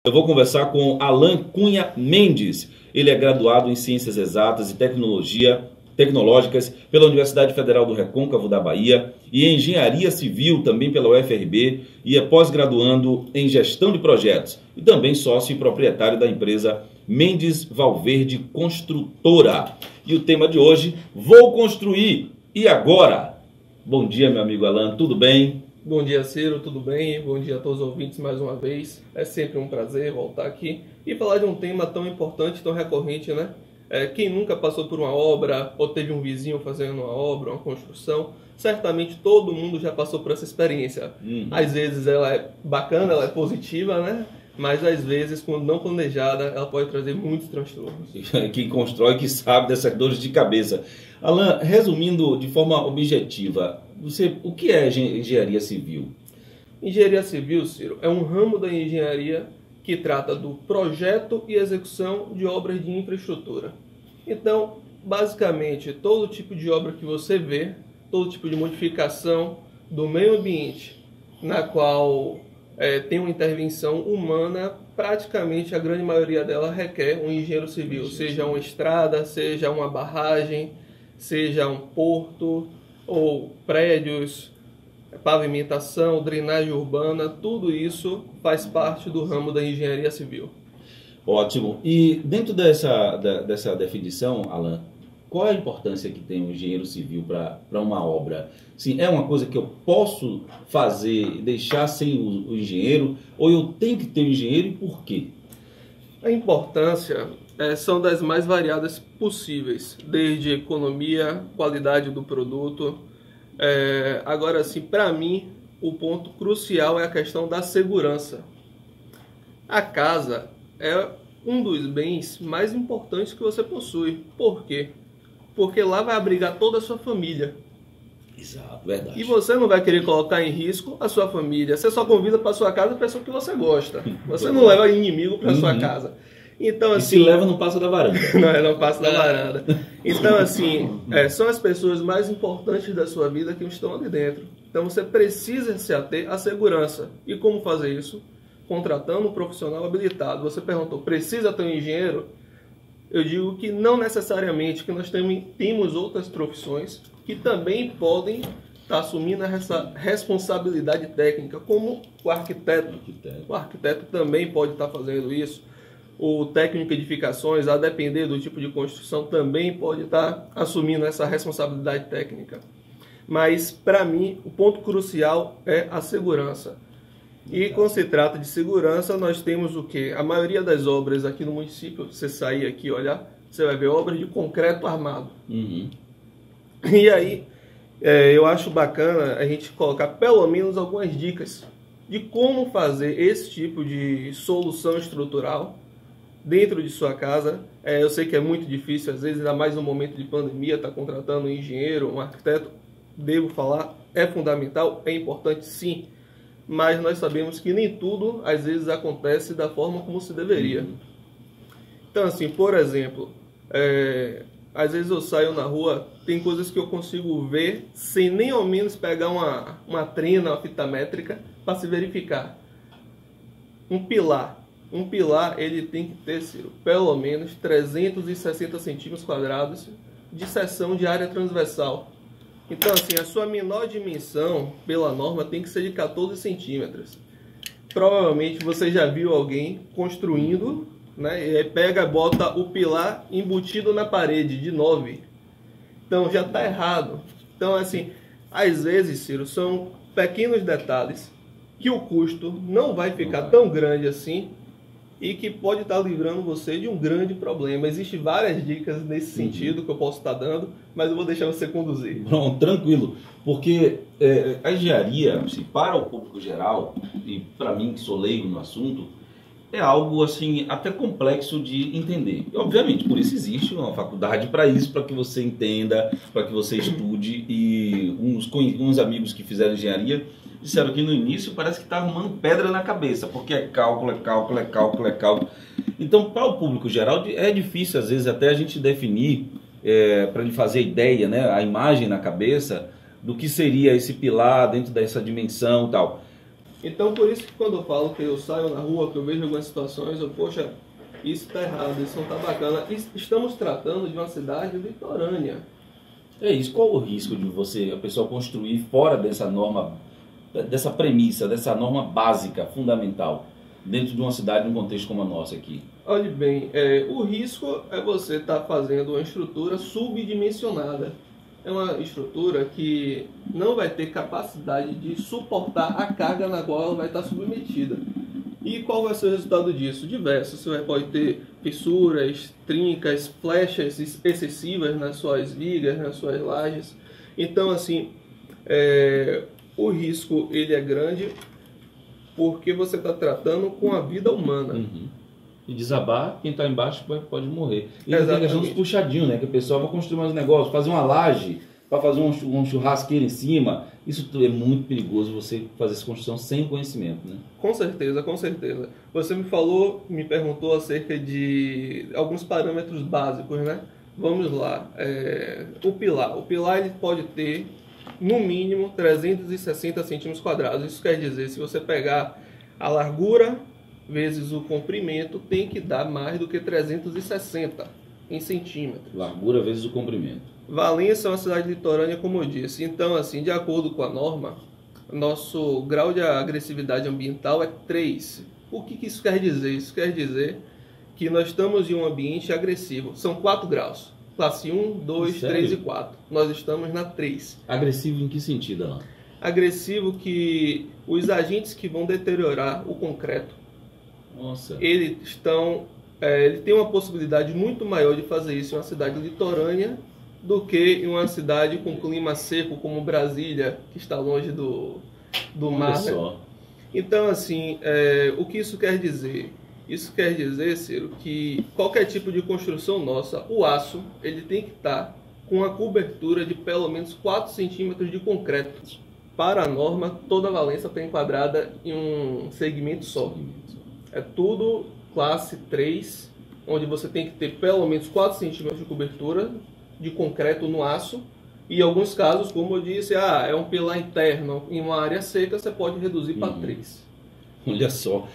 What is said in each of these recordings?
Eu vou conversar com Alan Cunha Mendes. Ele é graduado em Ciências Exatas e Tecnológicas pela Universidade Federal do Recôncavo da Bahia e em Engenharia Civil também pela UFRB e é pós-graduando em Gestão de Projetos e também sócio e proprietário da empresa Mendes Valverde Construtora. E o tema de hoje, vou construir. E agora? Bom dia, meu amigo Alan, tudo bem? Bom dia, Ciro, tudo bem? Bom dia a todos os ouvintes mais uma vez. É sempre um prazer voltar aqui e falar de um tema tão importante, tão recorrente, né? Quem nunca passou por uma obra ou teve um vizinho fazendo uma obra, uma construção, certamente todo mundo já passou por essa experiência. Às vezes ela é bacana, ela é positiva, né? Mas às vezes, quando não planejada, ela pode trazer muitos transtornos. Quem constrói, que sabe dessas dores de cabeça. Alan, resumindo de forma objetiva, o que é engenharia civil? Engenharia civil, Ciro, é um ramo da engenharia que trata do projeto e execução de obras de infraestrutura. Então, basicamente, todo tipo de obra que você vê, todo tipo de modificação do meio ambiente, na qual tem uma intervenção humana, praticamente a grande maioria dela requer um engenheiro civil, seja uma estrada, seja uma barragem, seja um porto, ou prédios, pavimentação, drenagem urbana, tudo isso faz parte do ramo da engenharia civil. Ótimo. E dentro dessa definição, Alan, qual é a importância que tem um engenheiro civil para uma obra? Sim, é uma coisa que eu posso fazer, deixar sem o engenheiro, ou eu tenho que ter um engenheiro e por quê? A importância são das mais variadas possíveis, desde economia, qualidade do produto. Agora, assim, para mim, o ponto crucial é a questão da segurança. A casa é um dos bens mais importantes que você possui. Por quê? Porque lá vai abrigar toda a sua família. Exato, verdade. E você não vai querer colocar em risco a sua família. Você só convida para sua casa a pessoa que você gosta. Você não leva inimigo para sua casa. Então, assim, e se leva, não passa da varanda. Não passa da varanda. Então, assim, são as pessoas mais importantes da sua vida que estão ali dentro. Então, você precisa se ater à segurança. E como fazer isso? Contratando um profissional habilitado. Você perguntou, precisa ter um engenheiro? Eu digo que não necessariamente, que nós temos outras profissões que também podem estar assumindo essa responsabilidade técnica, como o arquiteto. O arquiteto também pode estar fazendo isso. O técnico de edificações, a depender do tipo de construção, também pode estar assumindo essa responsabilidade técnica. Mas, para mim, o ponto crucial é a segurança. E quando se trata de segurança, nós temos o quê? A maioria das obras aqui no município, você sair aqui e olhar, você vai ver obras de concreto armado. E aí, eu acho bacana a gente colocar pelo menos algumas dicas de como fazer esse tipo de solução estrutural dentro de sua casa. Eu sei que é muito difícil, às vezes, ainda mais no momento de pandemia, estar contratando um engenheiro, um arquiteto. Devo falar, é fundamental, é importante sim, mas nós sabemos que nem tudo, às vezes, acontece da forma como se deveria. Então, assim, por exemplo, às vezes eu saio na rua, tem coisas que eu consigo ver sem nem ao menos pegar uma trena, uma fita métrica, para se verificar. Um pilar, ele tem que ter, Ciro, pelo menos 360 centímetros quadrados de seção de área transversal. Então, assim, a sua menor dimensão, pela norma, tem que ser de 14 centímetros. Provavelmente você já viu alguém construindo, né? E aí pega, bota o pilar embutido na parede de 9. Então, já está errado. Então, assim, às vezes, Ciro, são pequenos detalhes que o custo não vai ficar tão grande assim e que pode estar livrando você de um grande problema. Existem várias dicas nesse sentido que eu posso estar dando, mas eu vou deixar você conduzir. Bom, tranquilo, porque a engenharia, para o público geral, e para mim que sou leigo no assunto, é algo assim até complexo de entender. E, obviamente, por isso existe uma faculdade para isso, para que você entenda, para que você estude. E uns amigos que fizeram engenharia disseram que no início parece que está arrumando pedra na cabeça, porque é cálculo, é cálculo, é cálculo, é cálculo. Então, para o público geral, é difícil às vezes até a gente definir, para ele fazer ideia, né, a imagem na cabeça do que seria esse pilar dentro dessa dimensão e tal. Então, por isso que quando eu falo que eu saio na rua, que eu vejo algumas situações, poxa, isso está errado, isso não está bacana. Estamos tratando de uma cidade litorânea. É isso. Qual o risco de a pessoa construir fora dessa norma, dessa premissa, dessa norma básica, fundamental, dentro de uma cidade, num contexto como a nossa aqui? Olhe bem, o risco é você estar fazendo uma estrutura subdimensionada. É uma estrutura que não vai ter capacidade de suportar a carga na qual ela vai estar submetida. E qual vai ser o resultado disso? Diversos. Você pode ter fissuras, trincas, flechas excessivas nas suas vigas, nas suas lajes. Então, assim, o risco ele é grande porque você está tratando com a vida humana. Uhum. E desabar, quem está embaixo pode morrer. E Exatamente. tem a questão dos puxadinhos, né? Que o pessoal vai construir mais negócios, fazer uma laje para fazer um churrasqueiro em cima. Isso é muito perigoso, você fazer essa construção sem conhecimento, né? Com certeza, com certeza. Você me perguntou acerca de alguns parâmetros básicos, né? Vamos lá. O pilar ele pode ter, no mínimo, 360 centímetros quadrados. Isso quer dizer, se você pegar a largura vezes o comprimento, tem que dar mais do que 360 em centímetros. Largura vezes o comprimento. Valença é uma cidade litorânea, como eu disse. Então, assim, de acordo com a norma, nosso grau de agressividade ambiental é 3. O que isso quer dizer? Isso quer dizer que nós estamos em um ambiente agressivo. São 4 graus. Classe 1, 2, Sério? 3 e 4. Nós estamos na 3. Agressivo em que sentido, Alan? Agressivo que os agentes que vão deteriorar o concreto, Nossa. ele tem uma possibilidade muito maior de fazer isso em uma cidade litorânea do que em uma cidade com clima seco como Brasília, que está longe do mar. Olha só. Né? Então, assim, o que isso quer dizer? Isso quer dizer, Ciro, que qualquer tipo de construção nossa, o aço, ele tem que estar com a cobertura de pelo menos 4 centímetros de concreto. Para a norma, toda a Valença está enquadrada em um segmento só. É tudo classe 3, onde você tem que ter pelo menos 4 centímetros de cobertura de concreto no aço. E em alguns casos, como eu disse, é um pilar interno. Em uma área seca, você pode reduzir para 3. Olha só.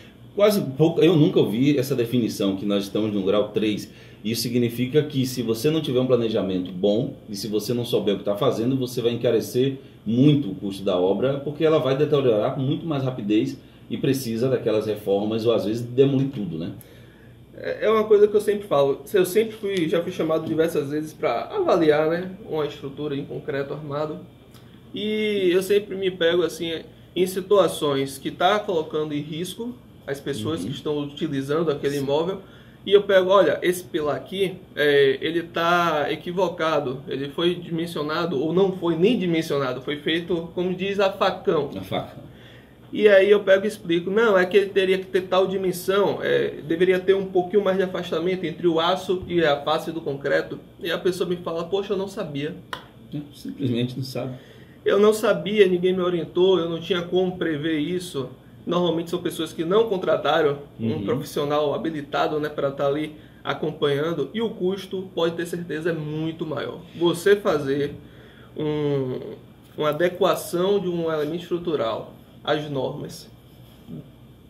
Eu nunca ouvi essa definição, que nós estamos no grau 3. Isso significa que se você não tiver um planejamento bom e se você não souber o que está fazendo, você vai encarecer muito o custo da obra, porque ela vai deteriorar com muito mais rapidez e precisa daquelas reformas ou às vezes demolir tudo, né? É uma coisa que eu sempre falo. Eu já fui chamado diversas vezes para avaliar, né, uma estrutura em concreto armado. E eu sempre me pego assim em situações que está colocando em risco as pessoas que estão utilizando aquele imóvel. E eu pego, olha, esse pilar aqui, ele está equivocado. Ele foi dimensionado, ou não foi nem dimensionado, foi feito, como diz, a facão. A faca. E aí eu pego e explico, não, é que ele teria que ter tal dimensão, deveria ter um pouquinho mais de afastamento entre o aço e a face do concreto. E a pessoa me fala, poxa, eu não sabia. Simplesmente não sabe. Eu não sabia, ninguém me orientou, eu não tinha como prever isso. Normalmente são pessoas que não contrataram um profissional habilitado, né, para estar ali acompanhando. E o custo, pode ter certeza, é muito maior. Você fazer uma adequação de um elemento estrutural às normas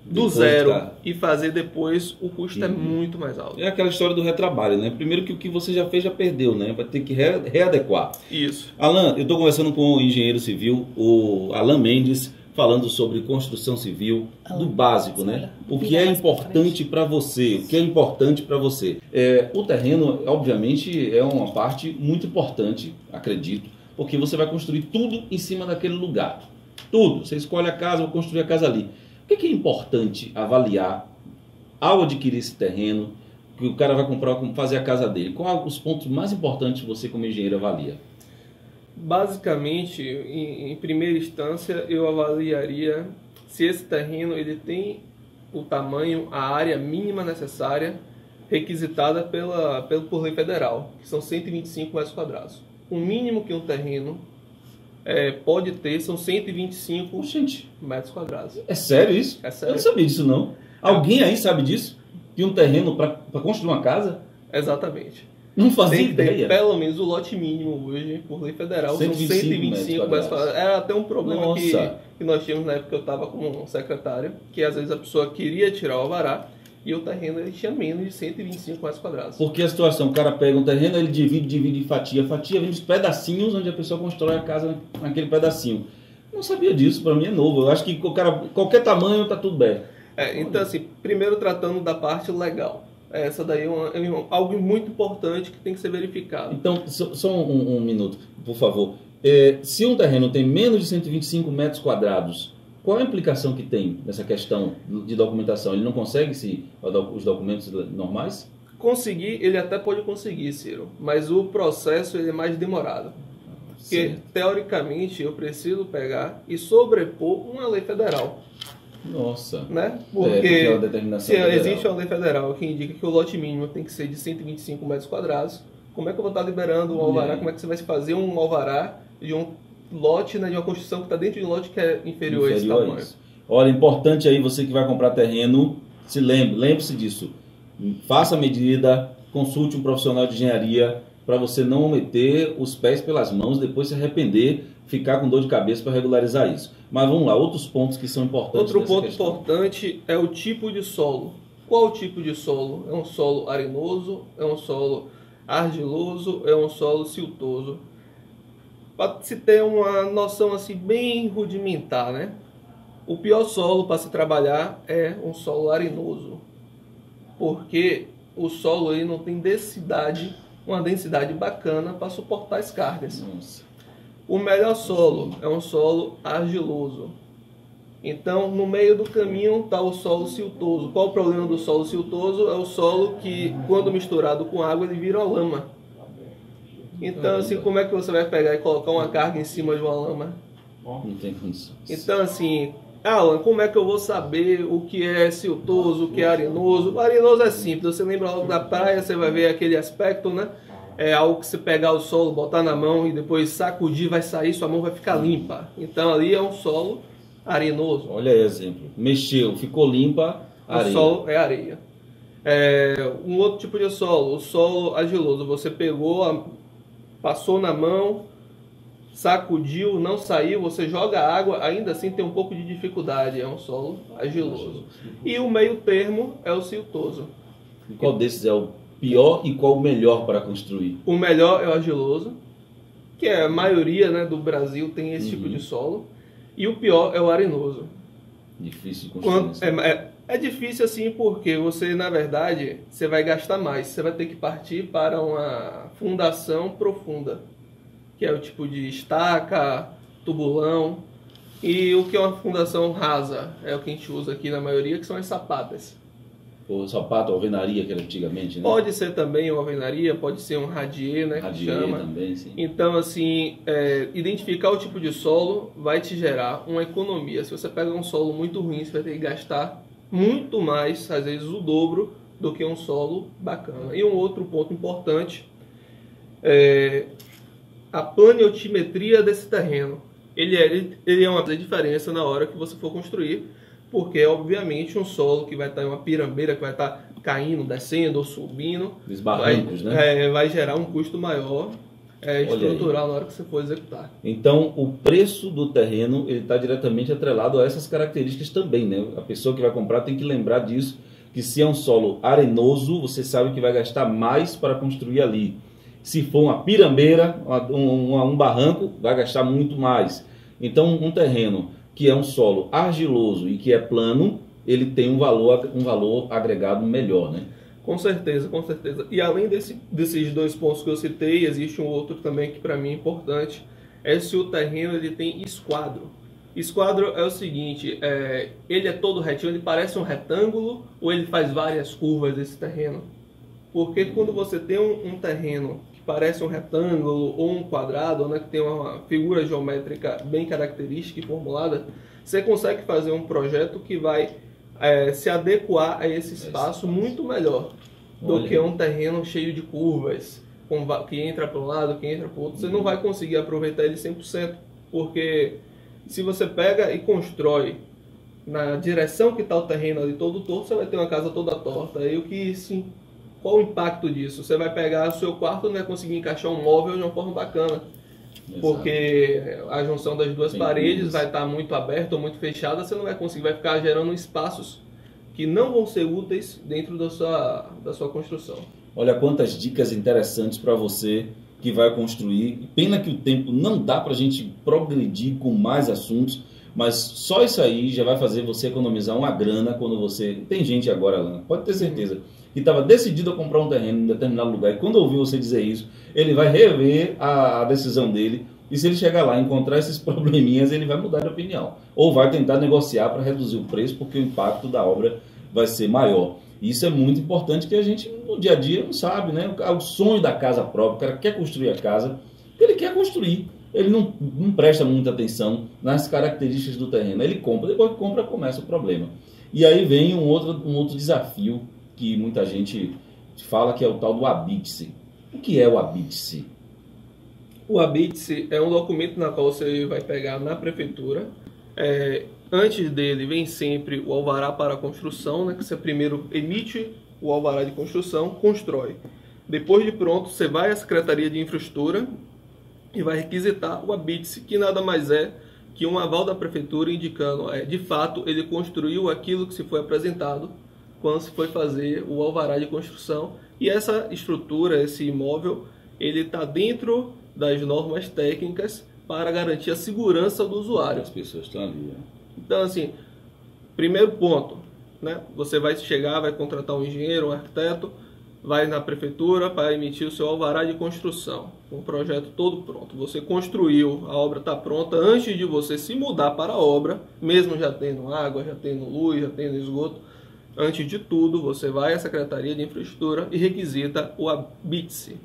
do zero e fazer depois, o custo é muito mais alto. É aquela história do retrabalho, né? Primeiro que o que você já fez, já perdeu, né? Vai ter que readequar. Isso. Alan, eu estou conversando com o engenheiro civil, o Alan Mendes, falando sobre construção civil, do básico, né? O que é importante para você, o que é importante para você. O terreno, obviamente, é uma parte muito importante, acredito, porque você vai construir tudo em cima daquele lugar. Tudo. Você escolhe a casa, vou construir a casa ali. O que é importante avaliar ao adquirir esse terreno, que o cara vai comprar, fazer a casa dele? Quais os pontos mais importantes que você, como engenheiro, avalia? Basicamente, em primeira instância, eu avaliaria se esse terreno ele tem o tamanho, a área mínima necessária requisitada por lei federal, que são 125 metros quadrados. O mínimo que um terreno pode ter são 125 metros quadrados. É sério isso? É sério. Eu não sabia disso, não. Alguém aí sabe disso? Que um terreno para construir uma casa? Exatamente. Não fazia tem que ter ideia. pelo menos o lote mínimo hoje, por lei federal, 125 metros quadrados. Era até um problema que nós tínhamos na época que eu estava como secretário, que às vezes a pessoa queria tirar o alvará e o terreno ele tinha menos de 125 metros quadrados. Porque a situação, o cara pega um terreno, ele divide em fatia. Fatia vem dos pedacinhos onde a pessoa constrói a casa naquele pedacinho. Não sabia disso, para mim é novo. Eu acho que qualquer tamanho tá tudo bem. Então assim, primeiro tratando da parte legal. Essa daí é algo muito importante que tem que ser verificado. Então, só um minuto, por favor. Se um terreno tem menos de 125 metros quadrados, qual a implicação que tem nessa questão de documentação? Ele não consegue os documentos normais? Conseguir, ele até pode conseguir, Ciro, mas o processo ele é mais demorado. Porque, teoricamente, eu preciso pegar e sobrepor uma lei federal. Nossa. Né? Porque se federal. Existe uma lei federal que indica que o lote mínimo tem que ser de 125 metros quadrados, como é que eu vou estar liberando um alvará? Como é que você vai fazer um alvará de um lote, né, de uma construção que está dentro de um lote que é inferior a esse tamanho? Olha, importante aí, você que vai comprar terreno, lembre-se disso. Faça a medida, consulte um profissional de engenharia para você não meter os pés pelas mãos, depois se arrepender, ficar com dor de cabeça para regularizar isso. Mas vamos lá, outros pontos que são importantes. Outro ponto importante é o tipo de solo. Qual o tipo de solo? É um solo arenoso? É um solo argiloso? É um solo siltoso? Para se ter uma noção assim bem rudimentar, né? O pior solo para se trabalhar é um solo arenoso, porque o solo aí não tem densidade, uma densidade bacana para suportar as cargas. Nossa. O melhor solo é um solo argiloso. Então, no meio do caminho está o solo siltoso. Qual o problema do solo siltoso? É o solo que, quando misturado com água, ele vira uma lama. Então, assim, como é que você vai pegar e colocar uma carga em cima de uma lama? Não tem condição. Então, assim, Alan, como é que eu vou saber o que é siltoso, o que é arenoso? O arenoso é simples. Você lembra logo da praia, você vai ver aquele aspecto, né? É algo que você pegar o solo, botar na mão e depois sacudir, vai sair, sua mão vai ficar limpa. Então, ali é um solo arenoso. Olha aí, exemplo. Mexeu, ficou limpa, areia. O solo é areia. Um outro tipo de solo, o solo argiloso. Você pegou, passou na mão, sacudiu, não saiu, você joga água, ainda assim tem um pouco de dificuldade. É um solo argiloso. E o meio termo é o siltoso. E qual desses é o pior e qual o melhor para construir? O melhor é o argiloso, que a maioria, né, do Brasil tem esse tipo de solo. E o pior é o arenoso. Difícil de construir. É difícil assim porque você, na verdade, você vai gastar mais. Você vai ter que partir para uma fundação profunda, que é o tipo de estaca, tubulão. E o que é uma fundação rasa? É o que a gente usa aqui na maioria, que são as sapatas. O sapato, a alvenaria que era antigamente, né? Pode ser também uma alvenaria, pode ser um radier, né? Radier também, sim. Então, assim, identificar o tipo de solo vai te gerar uma economia. Se você pega um solo muito ruim, você vai ter que gastar muito mais, às vezes o dobro, do que um solo bacana. E um outro ponto importante é a planiotimetria desse terreno. Ele é uma diferença na hora que você for construir, porque é obviamente um solo que vai estar em uma pirambeira, que vai estar caindo, descendo ou subindo, os barrancos, né? Vai gerar um custo maior estrutural na hora que você for executar. Então, o preço do terreno está diretamente atrelado a essas características também, né? A pessoa que vai comprar tem que lembrar disso, que se é um solo arenoso, você sabe que vai gastar mais para construir ali. Se for uma pirambeira, um barranco, vai gastar muito mais. Então, um terreno que é um solo argiloso e que é plano, ele tem um valor agregado melhor, né? Com certeza, com certeza. E além desses dois pontos que eu citei, existe um outro também que para mim é importante, é se o terreno ele tem esquadro. Esquadro é o seguinte, ele é todo retinho, ele parece um retângulo ou ele faz várias curvas desse terreno? Porque quando você tem um terreno que parece um retângulo ou um quadrado, né, que tem uma figura geométrica bem característica e formulada, você consegue fazer um projeto que vai se adequar a esse espaço muito melhor do que um terreno cheio de curvas, que entra para um lado, que entra para o outro. Você não vai conseguir aproveitar ele 100%, porque se você pega e constrói na direção que está o terreno ali todo torto, você vai ter uma casa toda torta. Qual o impacto disso? Você vai pegar o seu quarto e não vai conseguir encaixar um móvel de uma forma bacana. Porque a junção das duas paredes isso. vai estar muito aberta ou muito fechada, você não vai conseguir, vai ficar gerando espaços que não vão ser úteis dentro da sua construção. Olha quantas dicas interessantes para você que vai construir. Pena que o tempo não dá para a gente progredir com mais assuntos, mas só isso aí já vai fazer você economizar uma grana quando você... Tem gente agora, Alan, pode ter certeza, que estava decidido a comprar um terreno em determinado lugar, e quando ouvir você dizer isso, ele vai rever a decisão dele, e se ele chegar lá e encontrar esses probleminhas, ele vai mudar de opinião. Ou vai tentar negociar para reduzir o preço, porque o impacto da obra vai ser maior. Isso é muito importante, que a gente no dia a dia não sabe, né? O sonho da casa própria, o cara quer construir a casa, ele quer construir. Ele não presta muita atenção nas características do terreno. Ele compra, depois que compra começa o problema. E aí vem um outro desafio que muita gente fala, que é o tal do habite-se. O que é o habite-se? O habite-se é um documento na qual você vai pegar na prefeitura. Antes dele vem sempre o alvará para a construção, né, que você primeiro emite o alvará de construção, constrói. Depois de pronto, você vai à Secretaria de Infraestrutura e vai requisitar o habite-se, que nada mais é que um aval da prefeitura indicando, de fato, ele construiu aquilo que se foi apresentado quando se foi fazer o alvará de construção. E essa estrutura, esse imóvel, ele está dentro das normas técnicas para garantir a segurança do usuário. As pessoas estão ali. Então, assim, primeiro ponto, né? Você vai chegar, vai contratar um engenheiro, um arquiteto, vai na prefeitura para emitir o seu alvará de construção, com o projeto todo pronto. Você construiu, a obra está pronta. Antes de você se mudar para a obra, mesmo já tendo água, já tendo luz, já tendo esgoto, antes de tudo, você vai à Secretaria de Infraestrutura e requisita o habite-se.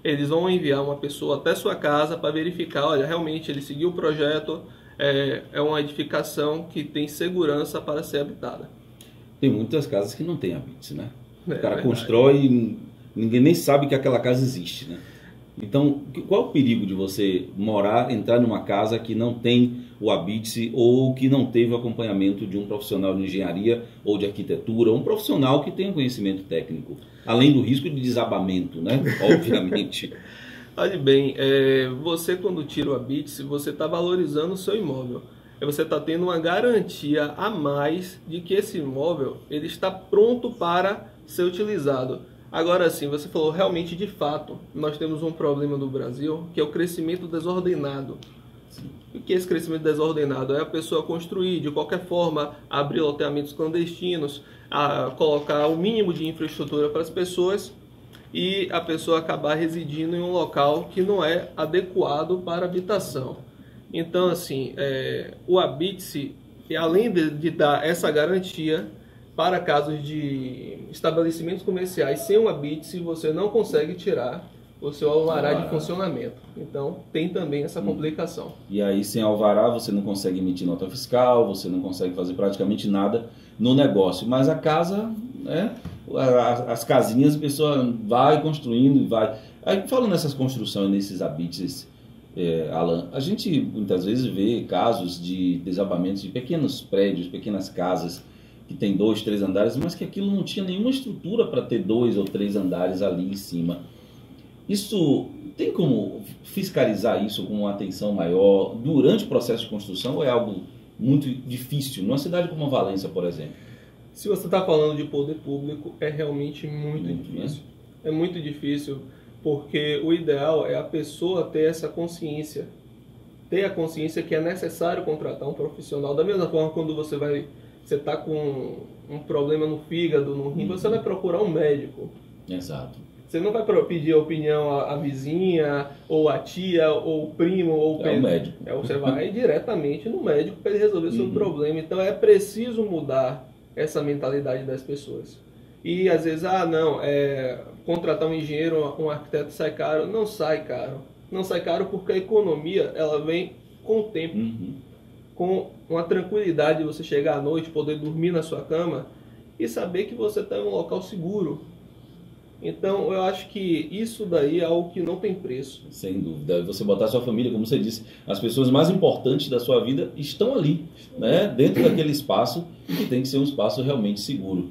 Eles vão enviar uma pessoa até sua casa para verificar, olha, realmente ele seguiu o projeto, é uma edificação que tem segurança para ser habitada. Tem muitas casas que não tem habite-se, né? O cara verdade. constrói e ninguém nem sabe que aquela casa existe, né? Então, qual é o perigo de você entrar numa casa que não tem o habite-se ou que não teve o acompanhamento de um profissional de engenharia ou de arquitetura, um profissional que tenha conhecimento técnico, além do risco de desabamento, né? Obviamente. Olhe bem, você quando tira o habite-se, você está valorizando o seu imóvel. Você está tendo uma garantia a mais de que esse imóvel ele está pronto para ser utilizado. Agora sim, você falou realmente, de fato, nós temos um problema no Brasil, que é o crescimento desordenado. O que é esse crescimento desordenado? É a pessoa construir, de qualquer forma, abrir loteamentos clandestinos, colocar o mínimo de infraestrutura para as pessoas e a pessoa acabar residindo em um local que não é adequado para habitação. Então, assim, o habite-se, além de dar essa garantia, para casos de estabelecimentos comerciais sem um habite-se, você não consegue tirar o seu alvará de funcionamento. Então, tem também essa complicação. E aí, sem alvará, você não consegue emitir nota fiscal, você não consegue fazer praticamente nada no negócio. Mas a casa, né, as casinhas, a pessoa vai construindo e vai... Aí, falando nessas construções, nesses habite-se, Alan, a gente muitas vezes vê casos de desabamentos de pequenos prédios, pequenas casas, que tem 2, 3 andares, mas que aquilo não tinha nenhuma estrutura para ter 2 ou 3 andares ali em cima. Isso tem como fiscalizar isso com uma atenção maior durante o processo de construção, ou é algo muito difícil, numa cidade como Valência, por exemplo? Se você está falando de poder público, é realmente muito difícil. Né? É muito difícil, porque o ideal é a pessoa ter essa consciência. Ter a consciência que é necessário contratar um profissional. Da mesma forma, quando você está com um problema no fígado, no rim, você vai procurar um médico. Exato. Você não vai pedir a opinião à vizinha, ou à tia, ou o primo, ou o médico. Você vai diretamente no médico para ele resolver o seu problema. Então é preciso mudar essa mentalidade das pessoas. E às vezes, contratar um engenheiro, um arquiteto sai caro. Não sai caro. Não sai caro porque a economia ela vem com o tempo. Com uma tranquilidade de você chegar à noite, poder dormir na sua cama e saber que você está em um local seguro. Então, eu acho que isso daí é algo que não tem preço. Sem dúvida. Você botar a sua família, como você disse, as pessoas mais importantes da sua vida estão ali, né? Dentro daquele espaço, que tem que ser um espaço realmente seguro.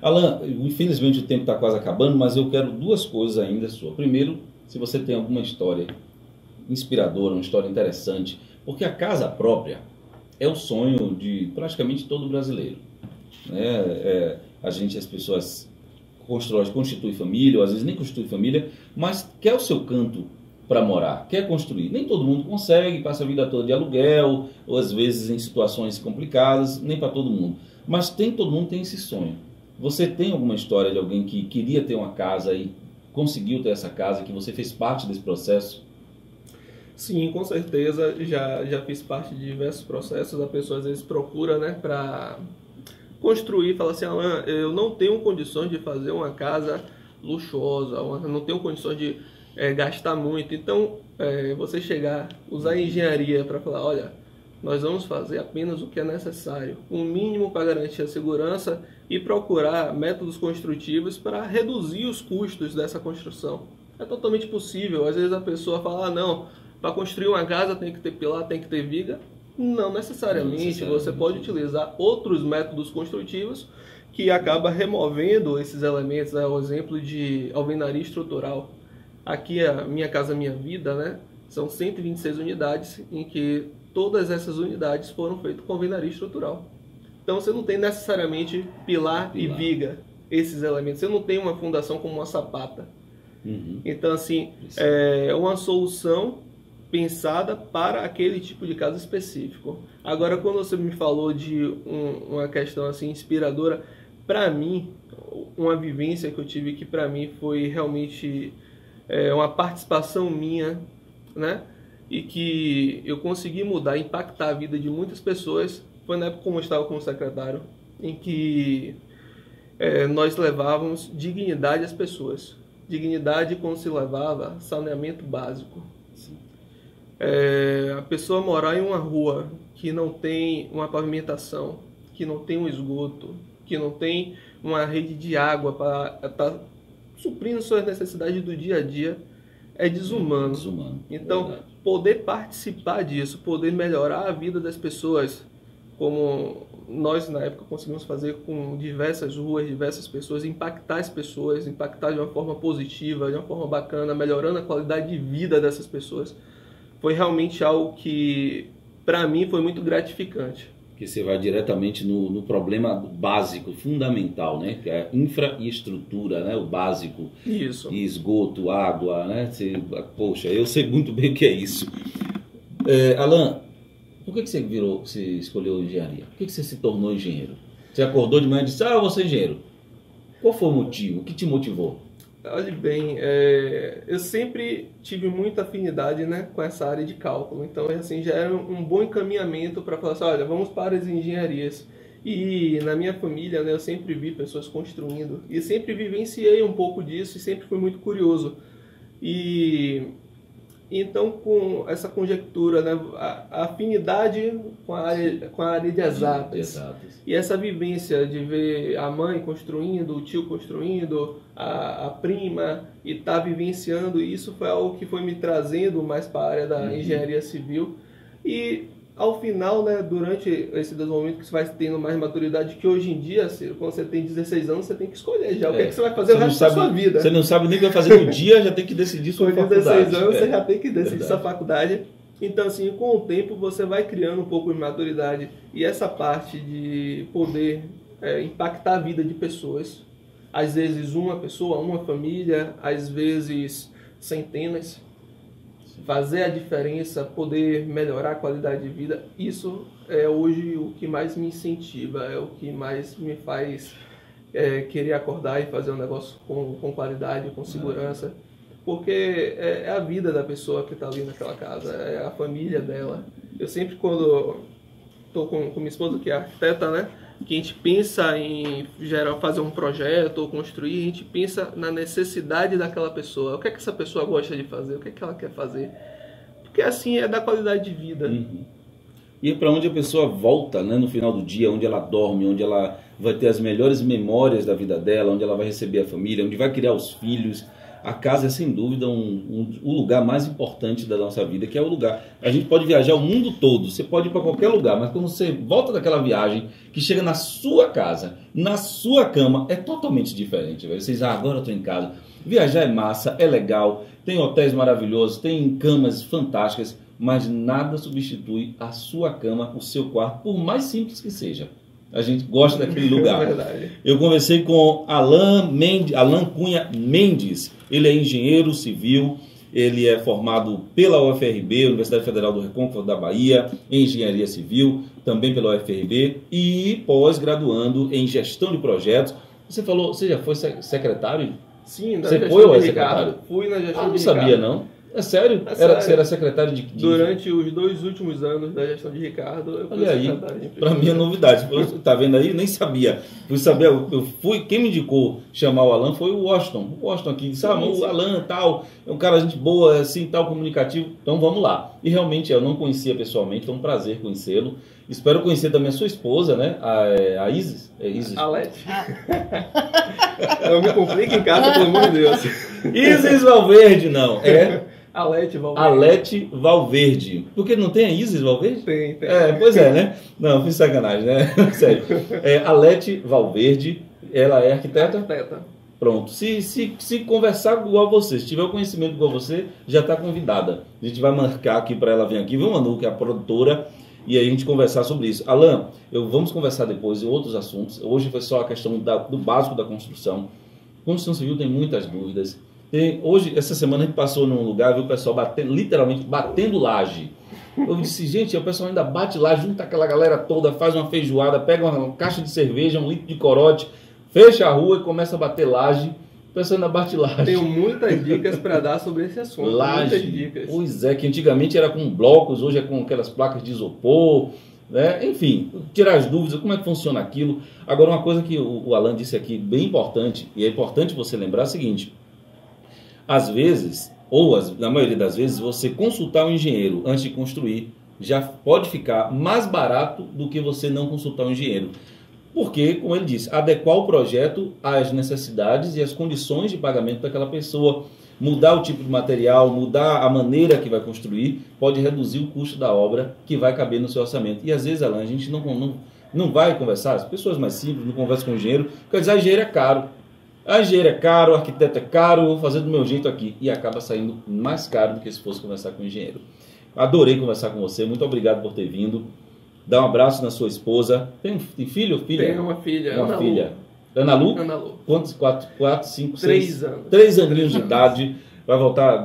Alan, infelizmente o tempo está quase acabando, mas eu quero 2 coisas ainda sua. Primeiro, se você tem alguma história inspiradora, uma história interessante, porque a casa própria é o sonho de praticamente todo brasileiro, né? As pessoas constituem família, ou às vezes nem constituem família, mas quer o seu canto para morar, quer construir. Nem todo mundo consegue, passa a vida toda de aluguel, ou às vezes em situações complicadas, nem para todo mundo. Mas todo mundo tem esse sonho. Você tem alguma história de alguém que queria ter uma casa e conseguiu ter essa casa, que você fez parte desse processo? Sim, com certeza, já fiz parte de diversos processos. A pessoa às vezes procura, né, para construir, fala assim: Alan, eu não tenho condições de fazer uma casa luxuosa, não tenho condições de gastar muito. Então, você chegar, usar a engenharia para falar: olha, nós vamos fazer apenas o que é necessário, o mínimo para garantir a segurança, e procurar métodos construtivos para reduzir os custos dessa construção. É totalmente possível. Às vezes a pessoa fala: ah, não, para construir uma casa tem que ter pilar, tem que ter viga. Não necessariamente. Você pode utilizar outros métodos construtivos que acaba removendo esses elementos, né? O exemplo de alvenaria estrutural. Aqui a Minha Casa Minha Vida, né? São 126 unidades em que todas essas unidades foram feitas com alvenaria estrutural. Então você não tem necessariamente pilar e viga, esses elementos. Você não tem uma fundação como uma sapata. Então, assim, é uma solução pensada para aquele tipo de casa específico. Agora, quando você me falou de uma questão assim inspiradora, para mim, uma vivência que eu tive que para mim foi realmente uma participação minha, né? E que eu consegui mudar, impactar a vida de muitas pessoas, foi na época como eu estava como secretário, em que nós levávamos dignidade às pessoas. Dignidade quando se levava saneamento básico. A pessoa morar em uma rua que não tem uma pavimentação, que não tem um esgoto, que não tem uma rede de água para estar suprindo suas necessidades do dia a dia, é desumano. Então, verdade, poder participar disso, poder melhorar a vida das pessoas, como nós na época conseguimos fazer com diversas ruas, diversas pessoas, impactar as pessoas, impactar de uma forma positiva, de uma forma bacana, melhorando a qualidade de vida dessas pessoas, foi realmente algo que, para mim, foi muito gratificante. Que você vai diretamente no problema básico, fundamental, né? Que é a infraestrutura, né? O básico. Isso. E esgoto, água, né? Poxa, eu sei muito bem o que é isso. Alan, por que você escolheu engenharia? Por que você se tornou engenheiro? Você acordou de manhã e disse: ah, eu vou ser engenheiro. Qual foi o motivo? O que te motivou? Olhe bem, eu sempre tive muita afinidade, né, com essa área de cálculo. Então, assim, já era um bom encaminhamento para falar assim: olha, vamos para as engenharias. E na minha família, né, eu sempre vi pessoas construindo e sempre vivenciei um pouco disso e sempre fui muito curioso. E então, com essa conjectura, né, a afinidade com a área de exatas, e essa vivência de ver a mãe construindo, o tio construindo, a prima, e estar vivenciando isso, foi algo que foi me trazendo mais para a área da engenharia civil. E ao final, né, durante esse desenvolvimento que você vai tendo mais maturidade, que hoje em dia, quando você tem 16 anos, você tem que escolher já o que é que você vai fazer o resto da sua vida. Você não sabe nem o que vai fazer no dia, já tem que decidir sua faculdade. Com 16 anos, você já tem que decidir sua faculdade. Então, assim, com o tempo, você vai criando um pouco de maturidade. E essa parte de poder impactar a vida de pessoas, às vezes uma pessoa, uma família, às vezes centenas, fazer a diferença, poder melhorar a qualidade de vida, isso é hoje o que mais me incentiva, é o que mais me faz querer acordar e fazer um negócio com qualidade, com segurança, porque é a vida da pessoa que está ali naquela casa, é a família dela. Eu sempre, quando estou com minha esposa, que é arquiteta, né, que a gente pensa em fazer um projeto ou construir, a gente pensa na necessidade daquela pessoa. O que é que essa pessoa gosta de fazer? O que é que ela quer fazer? Porque assim é da qualidade de vida. E é para onde a pessoa volta, né, no final do dia, onde ela dorme, onde ela vai ter as melhores memórias da vida dela, onde ela vai receber a família, onde vai criar os filhos. A casa é, sem dúvida, o lugar mais importante da nossa vida, que é o lugar... A gente pode viajar o mundo todo, você pode ir para qualquer lugar, mas quando você volta daquela viagem, que chega na sua casa, na sua cama, é totalmente diferente, velho. Vocês, agora eu estou em casa. Viajar é massa, é legal, tem hotéis maravilhosos, tem camas fantásticas, mas nada substitui a sua cama, o seu quarto, por mais simples que seja. A gente gosta daquele lugar. É verdade. Eu conversei com Alan Cunha Mendes. Ele é engenheiro civil, ele é formado pela UFRB, Universidade Federal do Recôncavo da Bahia, em engenharia civil, também pela UFRB, e pós-graduando em gestão de projetos. Você falou, você já foi secretário? Sim, você foi ou é secretário? Fui na gestão de não sabia, não. É sério? Você era secretário de... Durante os 2 últimos anos da gestão de Ricardo, eu fui secretário de... Para mim é novidade. Tá vendo aí? Nem sabia. Fui saber, quem me indicou chamar o Alan foi o Washington. O Washington aqui disse, o Alan tal, é um cara gente boa, assim, tal, comunicativo. Então vamos lá. E realmente eu não conhecia pessoalmente, então é um prazer conhecê-lo. Espero conhecer também a sua esposa, né? A Isis. É Isis? Alete. Eu me complico em casa, pelo amor de Deus. Isis Valverde, não. É... Alete Valverde. Alete Valverde. Porque não tem a Isis Valverde? Tem. Pois é, né? Não, fiz sacanagem, né? Sério. Alete Valverde, ela é arquiteta? Arquiteta. Pronto. Se conversar igual a você, se tiver o conhecimento igual a você, já está convidada. A gente vai marcar aqui para ela vir aqui, viu, Manu, que é a produtora, e aí a gente conversar sobre isso. Alan, vamos conversar depois de outros assuntos. Hoje foi só a questão do básico da construção. Construção civil tem muitas dúvidas. Hoje, essa semana, a gente passou num lugar, viu o pessoal literalmente batendo laje. Eu disse, gente, o pessoal ainda bate laje, junta aquela galera toda, faz uma feijoada, pega uma caixa de cerveja, 1 litro de corote, fecha a rua e começa a bater laje. O pessoal ainda bate laje. Tenho muitas dicas para dar sobre esse assunto. Laje. Muitas dicas. Pois é, que antigamente era com blocos, hoje é com aquelas placas de isopor, né? Enfim, tirar as dúvidas, como é que funciona aquilo. Agora, uma coisa que o Alan disse aqui, bem importante, e é importante você lembrar é o seguinte: às vezes, na maioria das vezes, você consultar um engenheiro antes de construir já pode ficar mais barato do que você não consultar um engenheiro. Porque, como ele disse, adequar o projeto às necessidades e às condições de pagamento daquela pessoa, mudar o tipo de material, mudar a maneira que vai construir, pode reduzir o custo da obra que vai caber no seu orçamento. E às vezes, Alan, a gente não vai conversar, as pessoas mais simples não conversam com o engenheiro, porque dizer, engenheiro é caro. A engenheiro é caro, o arquiteto é caro, eu vou fazer do meu jeito aqui. E acaba saindo mais caro do que se fosse conversar com o engenheiro. Adorei conversar com você, muito obrigado por ter vindo. Dá um abraço na sua esposa. Tem filho ou filha? Tenho uma filha. Uma filha. Ana Lu? Ana Lu. Quantos? 4, 5, 6? 3 anos. 3 aninhos de idade.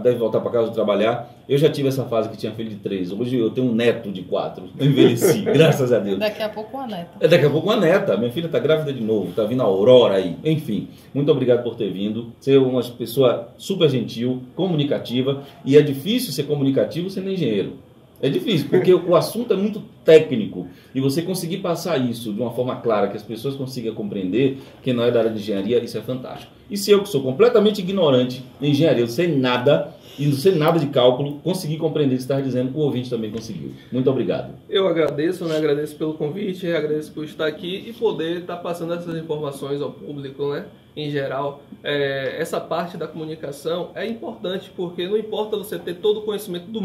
Deve voltar para casa trabalhar. Eu já tive essa fase que tinha filho de 3. Hoje eu tenho um neto de 4. Eu envelheci, graças a Deus. Daqui a pouco uma neta. Daqui a pouco uma neta. Minha filha está grávida de novo. Está vindo a Aurora aí. Enfim, muito obrigado por ter vindo. Você é uma pessoa super gentil, comunicativa. E é difícil ser comunicativo sendo engenheiro. É difícil, porque o assunto é muito técnico. E você conseguir passar isso de uma forma clara, que as pessoas consigam compreender, que não é da área de engenharia, isso é fantástico. E se eu, que sou completamente ignorante em engenharia, eu sei nada, e não sei nada de cálculo, conseguir compreender o que você está dizendo, o ouvinte também conseguiu. Muito obrigado. Eu agradeço, agradeço pelo convite, agradeço por estar aqui e poder estar passando essas informações ao público, né? Em geral, essa parte da comunicação é importante, porque não importa você ter todo o conhecimento do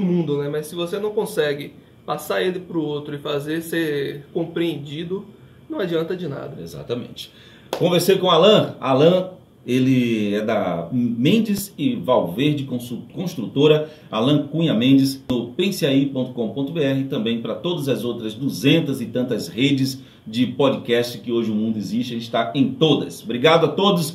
mundo, né? Mas se você não consegue passar ele para o outro e fazer ser compreendido, não adianta de nada. Exatamente. Conversei com o Alan. Alan, ele é da Mendes e Valverde Construtora, Alan Cunha Mendes, no penseaí.com.br, também para todas as outras 200 e tantas redes de podcast que hoje o mundo existe, a gente está em todas. Obrigado a todos.